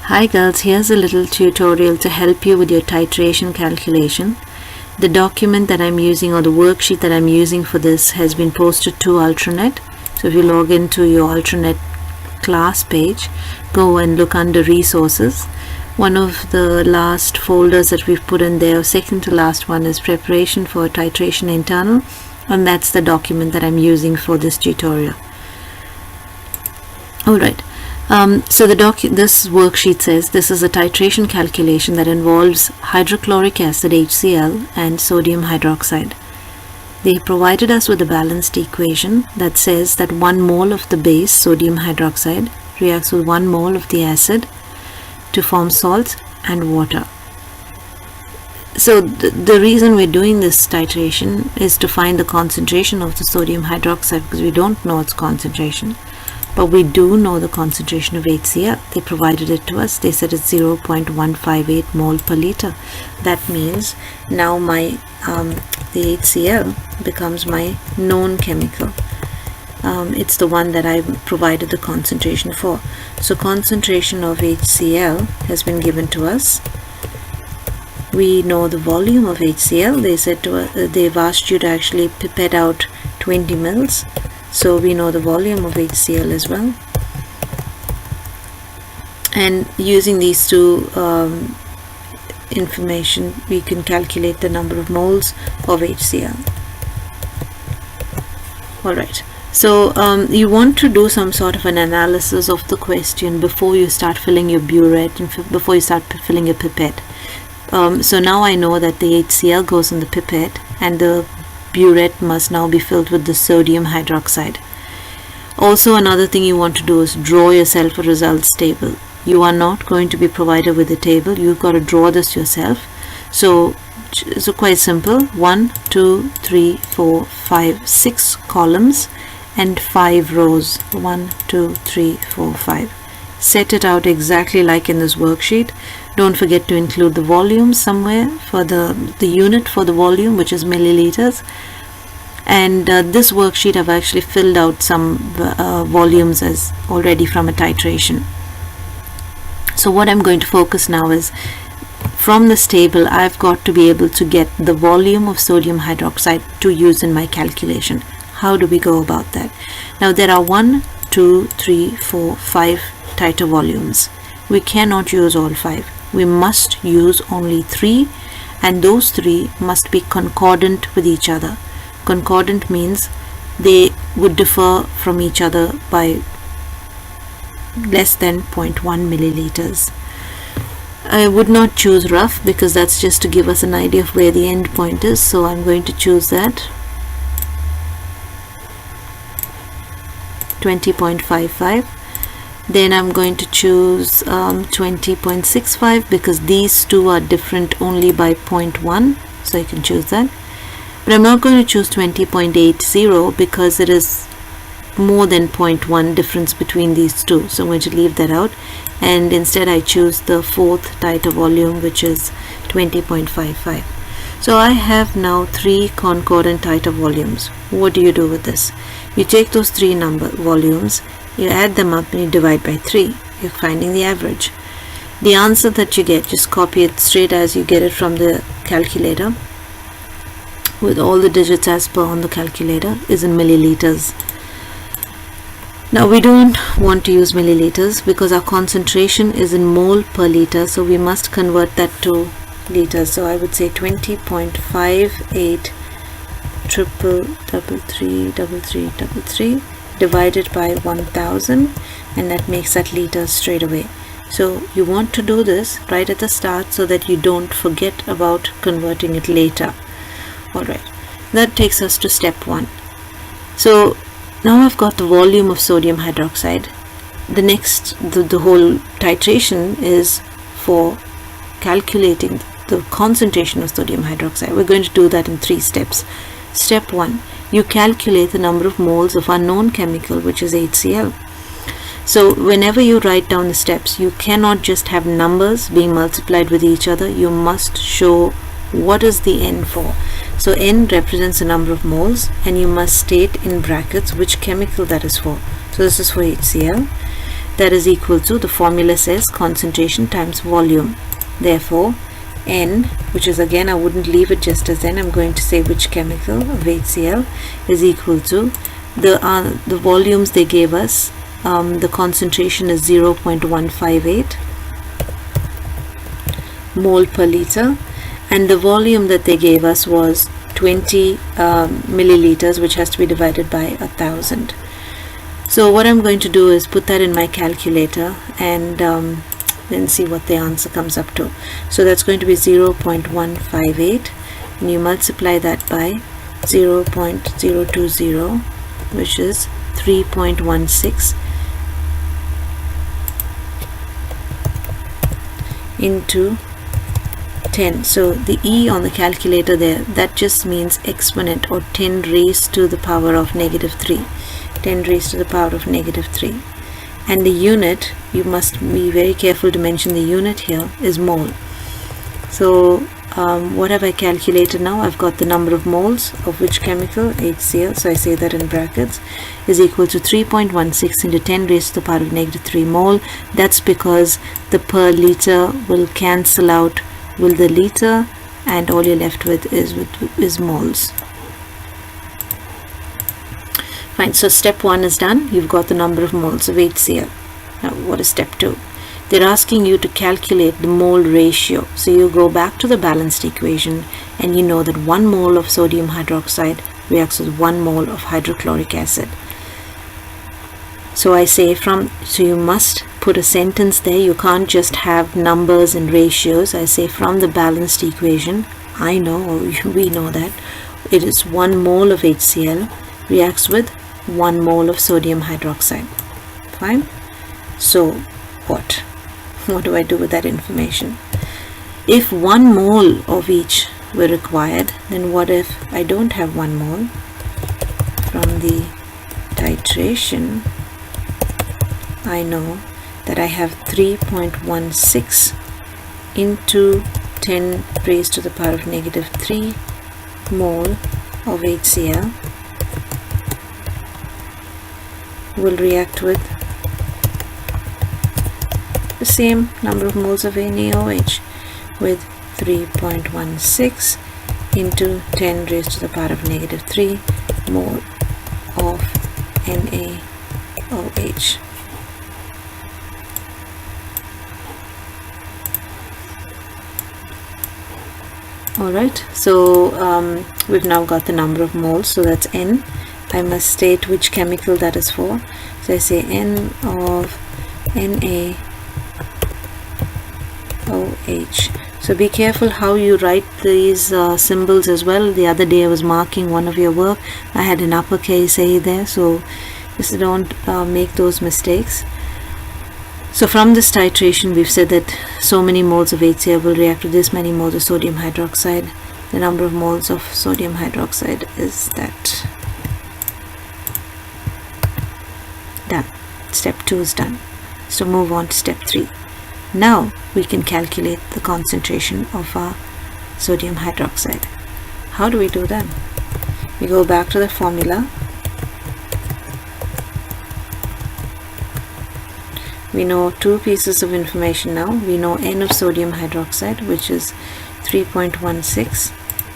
Hi girls, here's a little tutorial to help you with your titration calculation. The document that I'm using, or the worksheet that I'm using for this, has been posted to Ultranet. So if you log into your Ultranet class page, go and look under resources. One of the last folders that we've put in there, second to last one, is preparation for titration internal, and that's the document that I'm using for this tutorial. Alright. So this worksheet says this is a titration calculation that involves hydrochloric acid HCl and sodium hydroxide. They provided us with a balanced equation that says that 1 mole of the base, sodium hydroxide, reacts with 1 mole of the acid to form salts and water. So the reason we're doing this titration is to find the concentration of the sodium hydroxide, because we don't know its concentration. But we do know the concentration of HCl. They provided it to us. They said it's 0.158 mole per liter. That means now the HCl becomes my known chemical. It's the one that I provided the concentration for. So concentration of HCl has been given to us. We know the volume of HCl. They said to us, they've asked you to actually pipette out 20 mils. So we know the volume of HCl as well, and using these two information, we can calculate the number of moles of HCl. Alright, so you want to do some sort of an analysis of the question before you start filling your burette and before you start filling your pipette. So now I know that the HCl goes in the pipette and the burette must now be filled with the sodium hydroxide. Also, another thing you want to do is draw yourself a results table. You are not going to be provided with a table. You've got to draw this yourself. So quite simple. 1, 2, 3, 4, 5, 6 columns and 5 rows. 1, 2, 3, 4, 5. Set it out exactly like in this worksheet. Don't forget to include the volume somewhere for the unit for the volume, which is milliliters. And this worksheet I've actually filled out some volumes as already from a titration. So what I'm going to focus now is, from this table I've got to be able to get the volume of sodium hydroxide to use in my calculation. How do we go about that? Now there are 1, 2, 3, 4, 5 titer volumes. We cannot use all 5. We must use only 3, and those 3 must be concordant with each other. Concordant means they would differ from each other by less than 0.1 milliliters. I would not choose rough because that's just to give us an idea of where the end point is, so I'm going to choose that. 20.55. Then I'm going to choose 20.65 because these two are different only by 0.1, so I can choose that. But I'm not going to choose 20.80 because it is more than 0.1 difference between these two, so I'm going to leave that out, and instead I choose the 4th titer volume, which is 20.55. So I have now 3 concordant titer volumes. What do you do with this? You take those 3 volumes, you add them up and you divide by 3. You're finding the average. The answer that you get, just copy it straight as you get it from the calculator, with all the digits as per on the calculator, is in milliliters. Now we don't want to use milliliters because our concentration is in mole per liter, so we must convert that to liters. So I would say 20.58 triple 33 divided by 1000, and that makes that liters straight away. So you want to do this right at the start so that you don't forget about converting it later. Alright, that takes us to step 1. So now I've got the volume of sodium hydroxide. The next, the whole titration is for calculating the concentration of sodium hydroxide. We're going to do that in 3 steps. Step 1, you calculate the number of moles of our known chemical, which is HCl. So whenever you write down the steps, you cannot just have numbers being multiplied with each other. You must show what is the N for. So N represents the number of moles, and you must state in brackets which chemical that is for. So this is for HCl. that is equal to, the formula says concentration times volume. Therefore N, which is again, I wouldn't leave it just as N, I'm going to say which chemical of HCl is equal to the volumes they gave us. The concentration is 0.158 mole per liter, and the volume that they gave us was 20 milliliters, which has to be divided by 1000. So what I'm going to do is put that in my calculator and then see what the answer comes up to. So that's going to be 0.158, and you multiply that by 0.020, which is 3.16 into 10. So the E on the calculator there, that just means exponent, or 10 raised to the power of negative 3. 10 raised to the power of negative 3. And the unit, you must be very careful to mention the unit here, is mole. So what have I calculated now? I've got the number of moles of which chemical, HCl, so I say that in brackets, is equal to 3.16 into 10 raised to the power of negative 3 mole. That's because the per liter will cancel out with the liter, and all you're left with is moles. Fine, so step 1 is done. You've got the number of moles of HCl. Now what is step 2? They're asking you to calculate the mole ratio. So you go back to the balanced equation, and you know that 1 mole of sodium hydroxide reacts with 1 mole of hydrochloric acid. So I say so you must put a sentence there. You can't just have numbers and ratios. I say from the balanced equation, I know, or we know, that it is 1 mole of HCl reacts with 1 mole of sodium hydroxide. Fine. So what do I do with that information? If 1 mole of each were required, then what if I don't have 1 mole? From the titration, I know that I have 3.16 into 10 raised to the power of negative 3 mole of HCl will react with the same number of moles of NaOH, with 3.16 into 10 raised to the power of negative 3 mole of NaOH. Alright, so we've now got the number of moles, so that's N. I must state which chemical that is for. So I say N of NaOH. So be careful how you write these symbols as well. The other day I was marking one of your work. I had an uppercase A there, so just don't make those mistakes. So from this titration, we've said that so many moles of HCl will react with this many moles of sodium hydroxide. The number of moles of sodium hydroxide is that. Done. Step 2 is done. So move on to step 3. Now we can calculate the concentration of our sodium hydroxide. How do we do that? We go back to the formula. We know 2 pieces of information now. We know N of sodium hydroxide, which is 3.16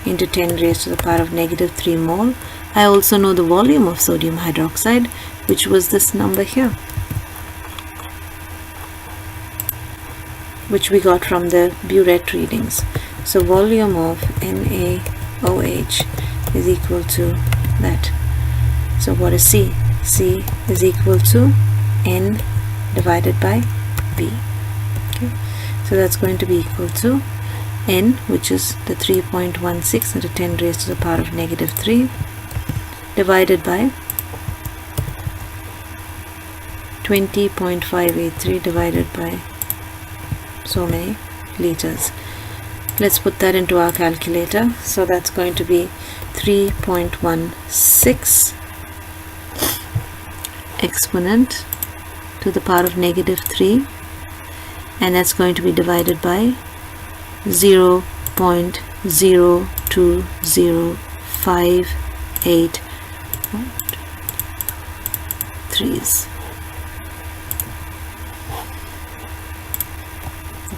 into 10 raised to the power of negative 3 mole. I also know the volume of sodium hydroxide, which was this number here, which we got from the burette readings. So volume of NaOH is equal to that. So what is C? C is equal to N divided by B. Okay, so that's going to be equal to N, which is the 3.16 into 10 raised to the power of negative 3, divided by 20.583 divided by so many liters. Let's put that into our calculator. So that's going to be 3.16 exponent to the power of negative 3, and that's going to be divided by 0.02058 3's.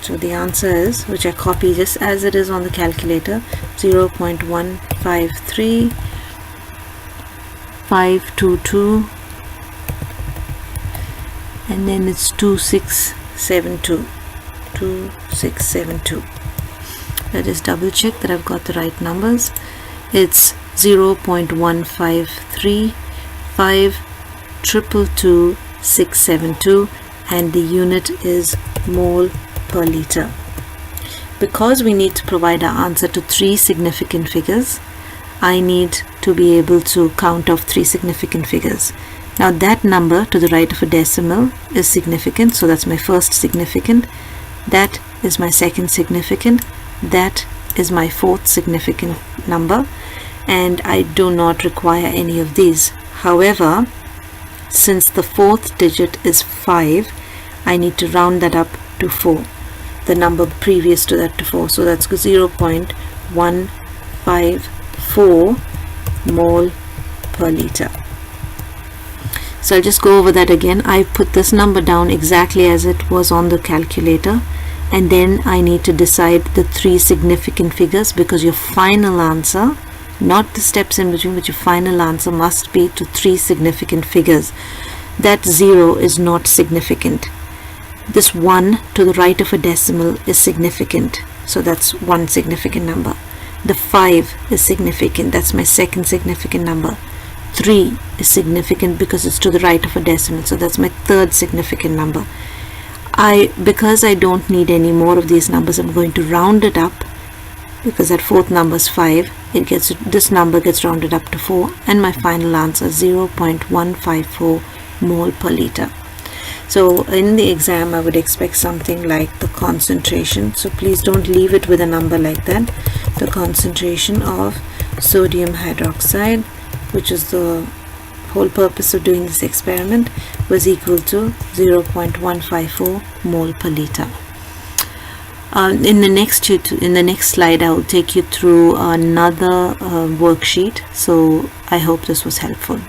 So the answer is, which I copy just as it is on the calculator, 0.153,522, and then it's 2672. 2672. Let us double check that I've got the right numbers. It's 0.153,522,672, and the unit is mole per liter. Because we need to provide our answer to 3 significant figures, I need to be able to count off 3 significant figures. Now that number to the right of a decimal is significant, so that's my first significant. That is my second significant. That is my fourth significant number, and I do not require any of these. However, since the fourth digit is 5, I need to round that up to 4, the number previous to that to 4. So that's 0.154 mole per liter. So I'll just go over that again. I put this number down exactly as it was on the calculator, and then I need to decide the 3 significant figures, because your final answer, not the steps in between, but your final answer must be to 3 significant figures. That 0 is not significant. This 1 to the right of a decimal is significant, so that's one significant number. The 5 is significant, that's my second significant number. 3 is significant because it's to the right of a decimal, so that's my third significant number. Because I don't need any more of these numbers, I'm going to round it up, because that fourth number is 5. This number gets rounded up to 4, and my final answer is 0.154 mole per liter. So in the exam I would expect something like the concentration, so please don't leave it with a number like that. The concentration of sodium hydroxide, which is the whole purpose of doing this experiment, was equal to 0.154 mole per liter. In the next slide I will take you through another worksheet, so I hope this was helpful.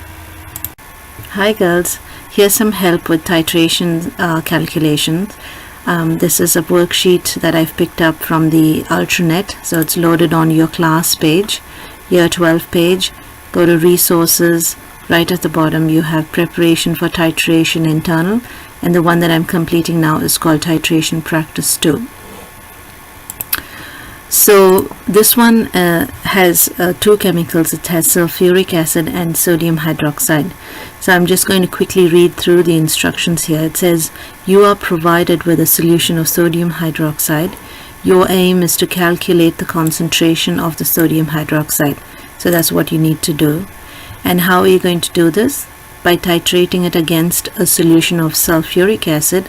Hi girls, here's some help with titration calculations. This is a worksheet that I've picked up from the Ultranet, so it's loaded on your class page, year 12 page. Go to resources, right at the bottom you have preparation for titration internal, and the one that I'm completing now is called titration practice 2. So this one has 2 chemicals. It has sulfuric acid and sodium hydroxide. So I'm just going to quickly read through the instructions here. It says you are provided with a solution of sodium hydroxide. Your aim is to calculate the concentration of the sodium hydroxide. So that's what you need to do. And how are you going to do this? By titrating it against a solution of sulfuric acid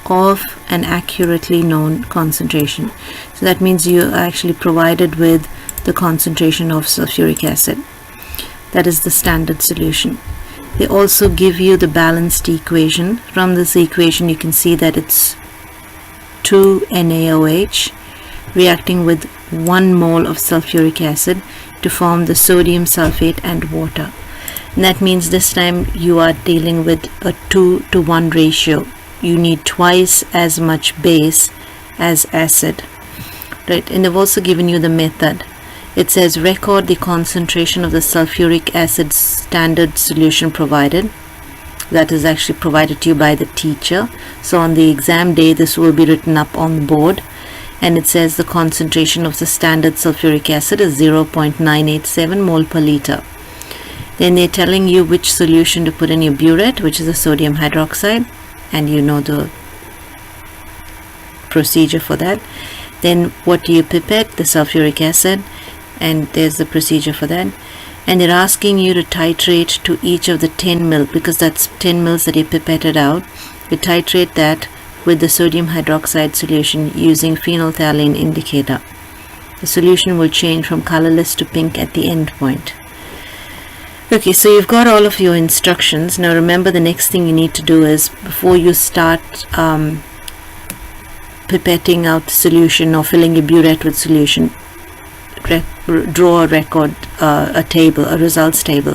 of an accurately known concentration. So that means you are actually provided with the concentration of sulfuric acid. That is the standard solution. They also give you the balanced equation. From this equation you can see that it's 2 NaOH reacting with 1 mole of sulfuric acid to form the sodium sulfate and water. And that means this time you are dealing with a 2:1 ratio. You need twice as much base as acid, right? And they've also given you the method. It says record the concentration of the sulfuric acid standard solution provided. That is actually provided to you by the teacher. So on the exam day this will be written up on the board, and it says the concentration of the standard sulfuric acid is 0.987 mole per liter. Then they're telling you which solution to put in your burette, which is the sodium hydroxide, and you know the procedure for that. Then what do you pipette? The sulfuric acid, and there's the procedure for that. And they're asking you to titrate to each of the 10 ml, because that's 10 mils that you pipetted out. You titrate that with the sodium hydroxide solution using phenolphthalein indicator. The solution will change from colorless to pink at the end point. Okay, so you've got all of your instructions. Now remember, the next thing you need to do is, before you start pipetting out the solution or filling your burette with solution, draw a record, a table, a results table.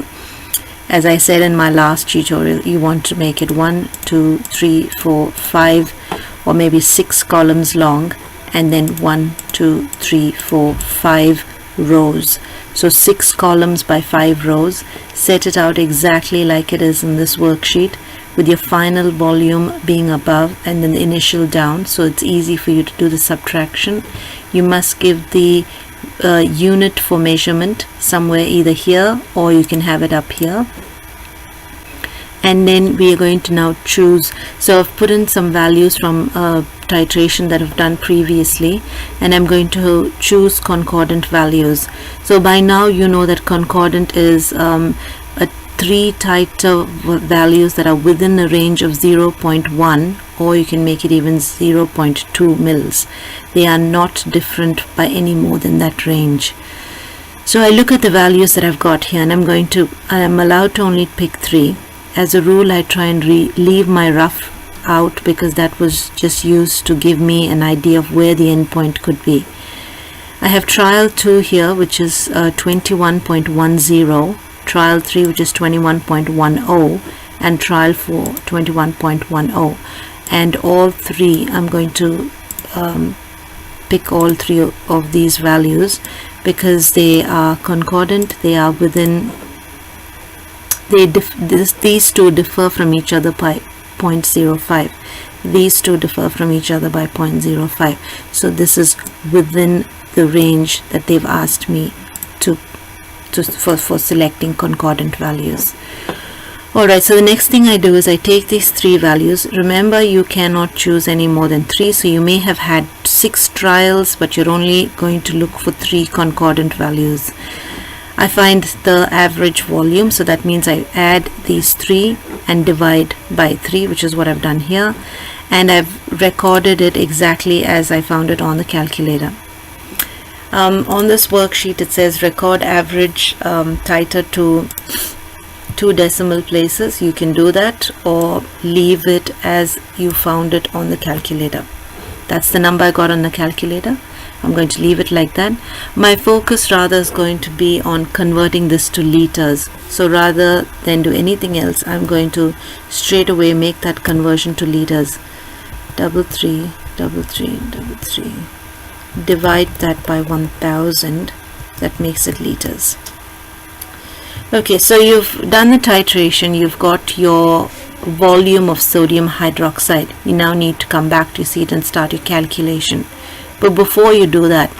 As I said in my last tutorial, you want to make it 1, 2, 3, 4, 5 or maybe 6 columns long, and then 1, 2, 3, 4, 5 rows. So 6 columns by 5 rows. Set it out exactly like it is in this worksheet, with your final volume being above and then the initial down, so it's easy for you to do the subtraction. You must give the unit for measurement somewhere either here, or you can have it up here. And then we are going to now choose. So I've put in some values from titration that I've done previously, and I'm going to choose concordant values. So by now you know that concordant is 3 titer values that are within a range of 0.1, or you can make it even 0.2 mils. They are not different by any more than that range. So I look at the values that I've got here, and I'm allowed to only pick 3. As a rule, I try and leave my rough out, because that was just used to give me an idea of where the endpoint could be. I have trial 2 here, which is 21.10, trial 3, which is 21.10, and trial 4, 21.10. And all 3, I'm going to pick all 3 of these values, because they are concordant. They are within, these 2 differ from each other by 0.05. These 2 differ from each other by 0.05. So this is within the range that they've asked me for selecting concordant values. Alright, so the next thing I do is I take these 3 values. Remember, you cannot choose any more than 3, so you may have had 6 trials, but you're only going to look for 3 concordant values. I find the average volume, so that means I add these 3 and divide by 3, which is what I've done here, and I've recorded it exactly as I found it on the calculator. On this worksheet it says record average titer to 2 decimal places. You can do that, or leave it as you found it on the calculator. That's the number I got on the calculator. I'm going to leave it like that. My focus rather is going to be on converting this to liters. So rather than do anything else, I'm going to straight away make that conversion to liters. 33, 33, 33. Divide that by 1000. That makes it liters. Okay, so you've done the titration. You've got your volume of sodium hydroxide. You now need to come back to your seat and start your calculation. But before you do that,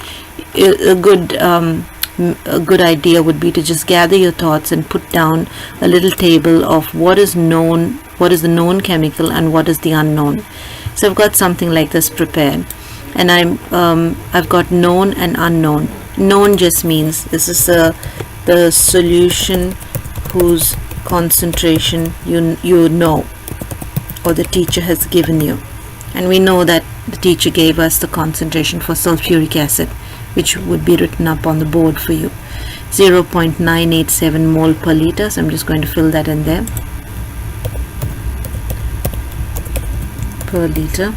a good idea would be to just gather your thoughts and put down a little table of what is known, what is the known chemical, and what is the unknown. So I've got something like this prepared, and I've got known and unknown. Known just means this is the solution whose concentration you know, or the teacher has given you, and we know that the teacher gave us the concentration for sulfuric acid, which would be written up on the board for you, 0.987 mole per liter. So I'm just going to fill that in there, per liter.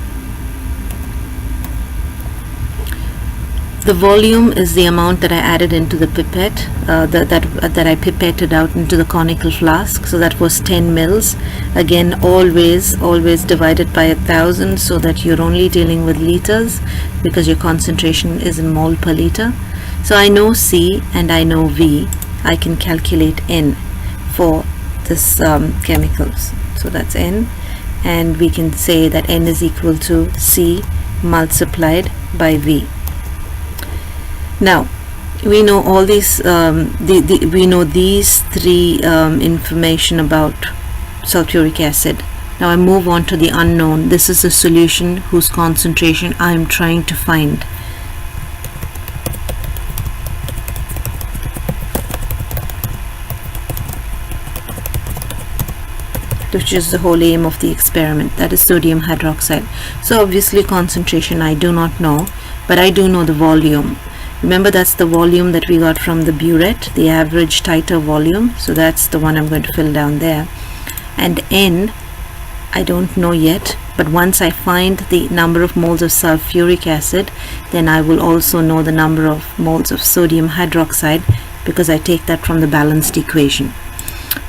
The volume is the amount that I added into the pipette, that I pipetted out into the conical flask. So that was 10 mils. Again, always divided by 1000, so that you're only dealing with liters, because your concentration is in mole per liter. So I know C and I know V. I can calculate N for this chemicals. So that's N, and we can say that N is equal to C multiplied by V. Now we know all these we know these 3 information about sulfuric acid. Now I move on to the unknown. This is a solution whose concentration I am trying to find. Which is the whole aim of the experiment, that is sodium hydroxide. So obviously concentration I do not know, but I do know the volume. Remember, that's the volume that we got from the burette, the average titer volume. So that's the one I'm going to fill down there. And N, I don't know yet, but once I find the number of moles of sulfuric acid, then I will also know the number of moles of sodium hydroxide, because I take that from the balanced equation.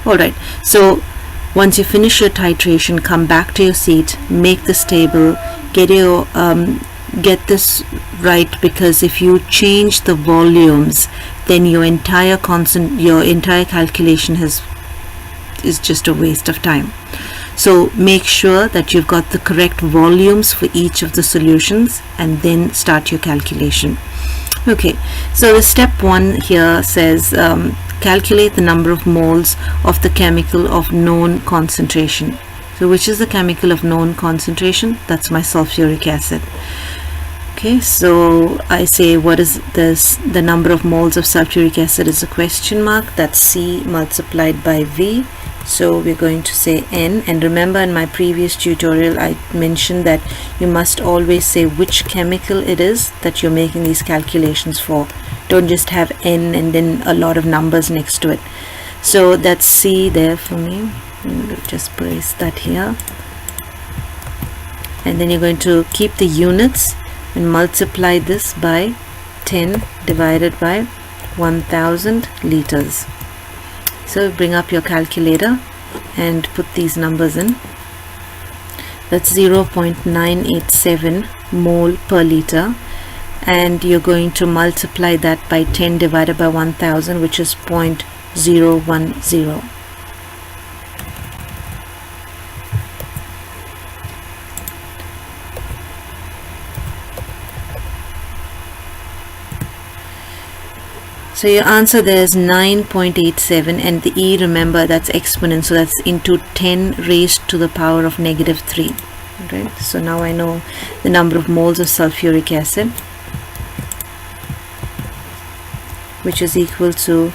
Alright, so Once you finish your titration, come back to your seat, make this table, get this right, because if you change the volumes, then your entire calculation is just a waste of time. So make sure that you've got the correct volumes for each of the solutions and then start your calculation. Okay, so the step 1 here says calculate the number of moles of the chemical of known concentration. So which is the chemical of known concentration? That's my sulfuric acid. Okay, so I say, what is this? The number of moles of sulfuric acid is a question mark. That's C multiplied by V. So we're going to say N. And remember, in my previous tutorial I mentioned that you must always say which chemical it is that you're making these calculations for. Don't just have N and then a lot of numbers next to it. So that's C there for me. We'll just place that here. And then you're going to keep the units and multiply this by 10 divided by 1000 liters. So bring up your calculator and put these numbers in. That's 0.987 mole per liter, and you're going to multiply that by 10 divided by 1000, which is 0.010. So your answer there is 9.87, and the E, remember, that's exponent, so that's into 10 raised to the power of negative 3. Right? So now I know the number of moles of sulfuric acid, which is equal to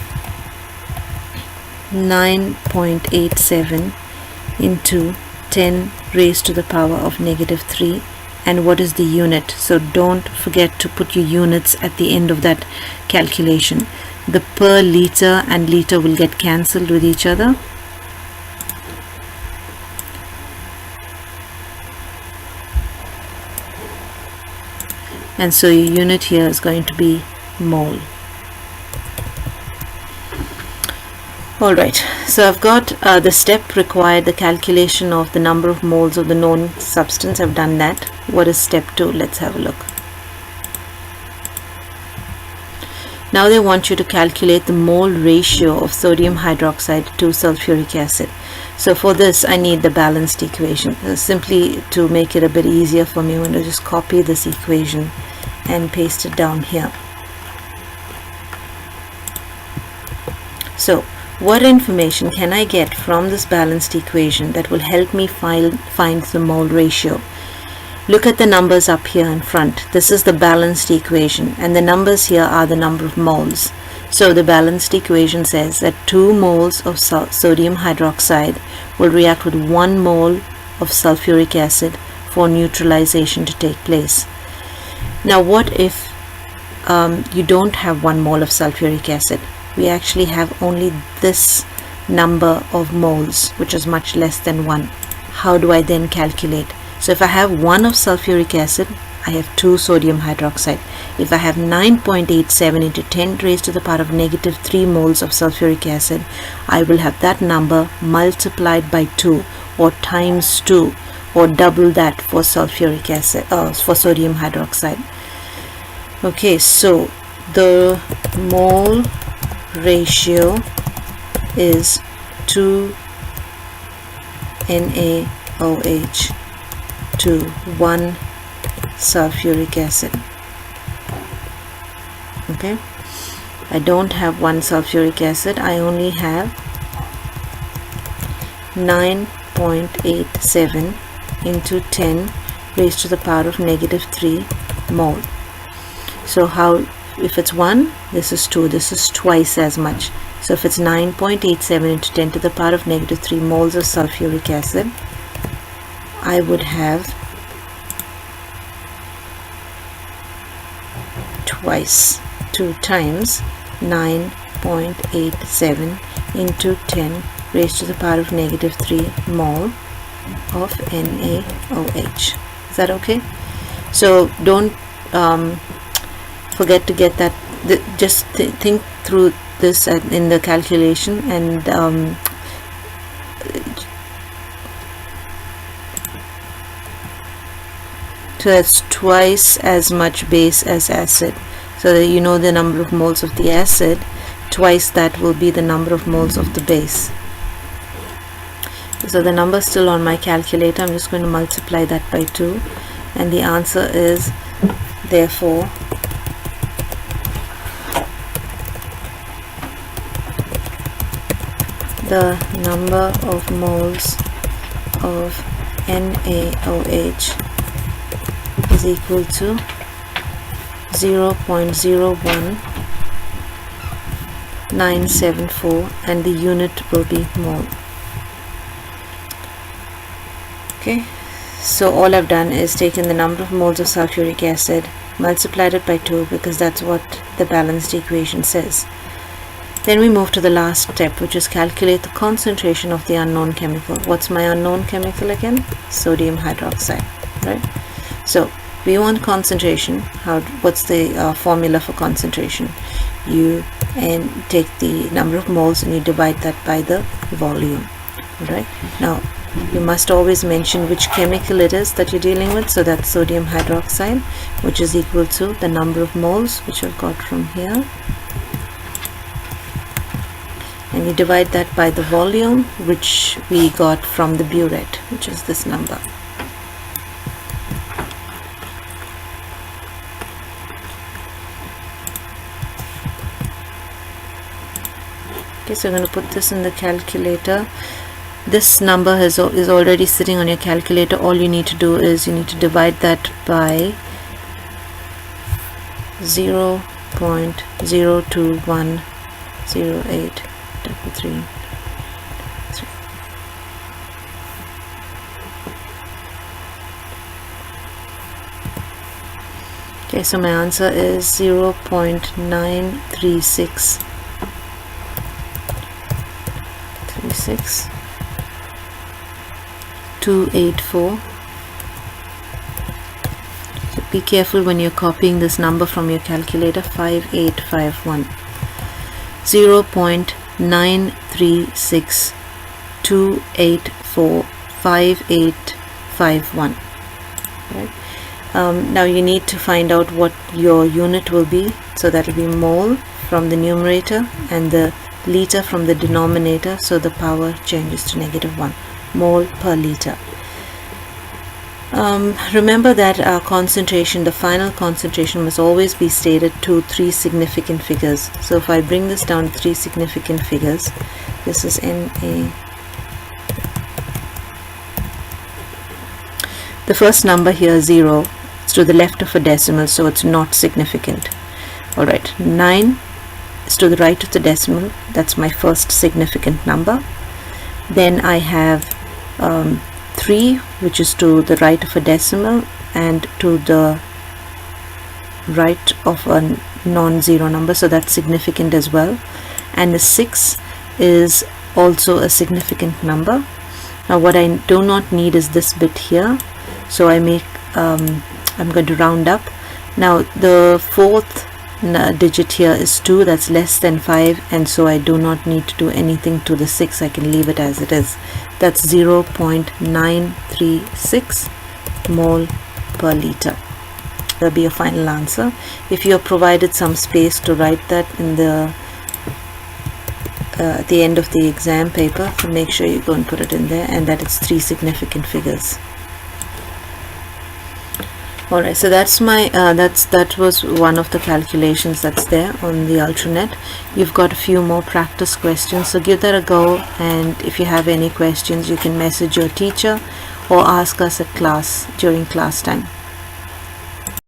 9.87 into 10 raised to the power of negative 3. And what is the unit? So don't forget to put your units at the end of that calculation. The per liter and liter will get cancelled with each other. And so your unit here is going to be mole. Alright, so I've got the step required, the calculation of the number of moles of the known substance. I've done that. What is step 2? Let's have a look. Now they want you to calculate the mole ratio of sodium hydroxide to sulfuric acid. So for this I need the balanced equation. Simply to make it a bit easier for me, I'm going to just copy this equation and paste it down here. So what information can I get from this balanced equation that will help me find the mole ratio? Look at the numbers up here in front. This is the balanced equation, and the numbers here are the number of moles. So the balanced equation says that 2 moles of sodium hydroxide will react with 1 mole of sulfuric acid for neutralization to take place. Now what if you don't have 1 mole of sulfuric acid? We actually have only this number of moles, which is much less than 1. How do I then calculate? So if I have 1 of sulfuric acid, I have 2 sodium hydroxide. If I have 9.87 into 10 raised to the power of negative 3 moles of sulfuric acid, I will have that number multiplied by 2 or times 2 or double that for sulfuric acid, for sodium hydroxide. Okay, so the mole ratio is 2 NaOH to 1 sulfuric acid. Okay, I don't have 1 sulfuric acid, I only have 9.87 into 10 raised to the power of negative 3 mole. So how, if it's 1, this is 2, this is twice as much. So if it's 9.87 into 10 to the power of negative 3 moles of sulfuric acid, I would have twice, 2 times 9.87 into 10 raised to the power of negative 3 mole of NaOH. Is that okay? So don't forget to get that. Just think through this in the calculation, and So that's twice as much base as acid. So that you know the number of moles of the acid, twice that will be the number of moles of the base. So the number is still on my calculator. I'm just going to multiply that by 2, and the answer is, therefore, the number of moles of NaOH is equal to 0.01974, and the unit will be mole. Okay, so all I've done is taken the number of moles of sulfuric acid, multiplied it by 2, because that's what the balanced equation says. Then we move to the last step, which is calculate the concentration of the unknown chemical. What's my unknown chemical again? Sodium hydroxide, right? So we want concentration. What's the formula for concentration? You take the number of moles and you divide that by the volume, right? Now you must always mention which chemical it is that you're dealing with. So that's sodium hydroxide, which is equal to the number of moles, which I've got from here, and you divide that by the volume, which we got from the burette, which is this number. Okay, so I'm going to put this in the calculator. This number is already sitting on your calculator. All you need to do is you need to divide that by 0.0210833. Okay, so my answer is 0.936. 284. So be careful when you're copying this number from your calculator. 5851. 0.936 284 5851. Right? Now you need to find out what your unit will be. So that will be mole from the numerator and the liter from the denominator, so the power changes to -1 mole per liter. Remember that our concentration, the final concentration, must always be stated to 3 significant figures. So if I bring this down to 3 significant figures, this is Na. The first number here, 0, is to the left of a decimal, so it's not significant. Alright, 9 is to the right of the decimal. That's my first significant number. Then I have 3, which is to the right of a decimal and to the right of a non-zero number, so that's significant as well. And the 6 is also a significant number. Now what I do not need is this bit here, so I make I'm going to round up. Now the fourth digit here is 2, that's less than 5, and so I do not need to do anything to the 6. I can leave it as it is. That's 0.936 mole per liter. That'll be your final answer. If you have provided some space to write that in the at the end of the exam paper, so make sure you go and put it in there, and that it's 3 significant figures. Alright, so that's my that was one of the calculations that's there on the Ultranet. You've got a few more practice questions, so give that a go, and if you have any questions you can message your teacher or ask us at class during class time.